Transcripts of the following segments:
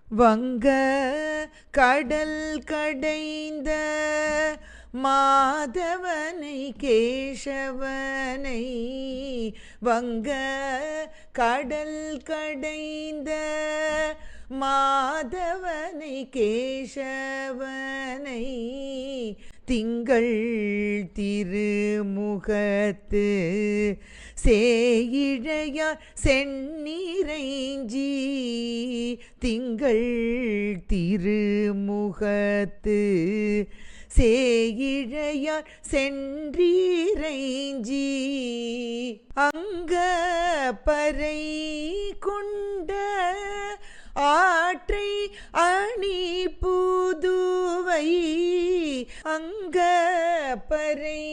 வங்க கடல் கடைந்த மாதவனை கேசவனை, வங்க கடல் கடைந்த மாதவனை கேசவனை, திங்கள் திருமுகத்து சேயிழையார் செந்நிறைஞ்சி, திங்கள் திருமுகத்து சேயிழையார் சென்றீரைஞ்சி, அங்க பறை கொண்ட ஆற்றை அணி புதுவை, அங்க பறை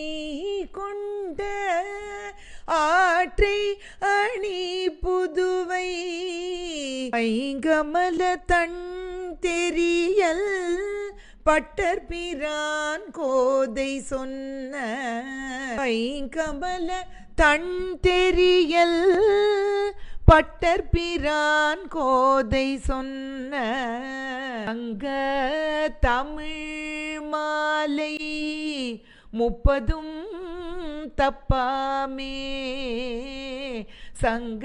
கொண்ட ஆற்றை அணி புதுவை, ஐங்கமல தன் தெரியல் பட்டர்பிரான் கோதை சொன்ன, ஐங்கமல தன் தெரியல் பட்டர்பிரான் கோதை சொன்ன, அங்க தமிழ் மாலை 30 தப்பாமே, சங்க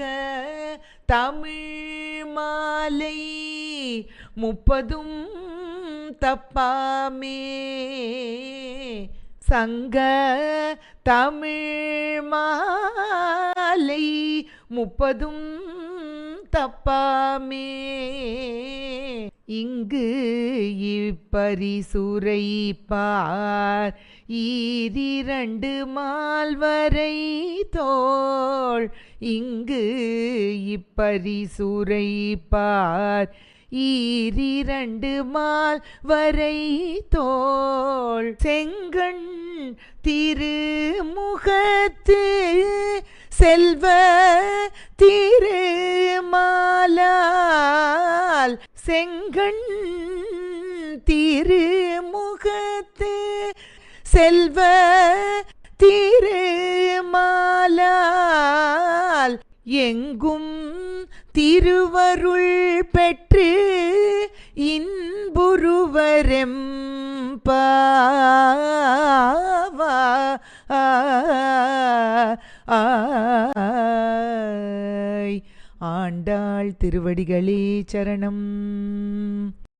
தமிழ் மாலை 30 தப்பாமே, சங்க தமிழ் மாலை 30 தப்பாமே, இங்கு இப்பரிசுரைப்பார் ஈரிரண்டு மால்வரை தோள், இங்கு இப்பரிசுரைப்பார் ஈரிரண்டு மால்வரை தோள், செங்கண் திருமுகத்து செல்வ திருமாலால், செங்கண் திருமுகத்து செல்வ திருமாலால், எங்கும் திருவருள் பெற்று இன்புறுவரெம்பாவாய். ஆண்டாள் திருவடிகளே சரணம்.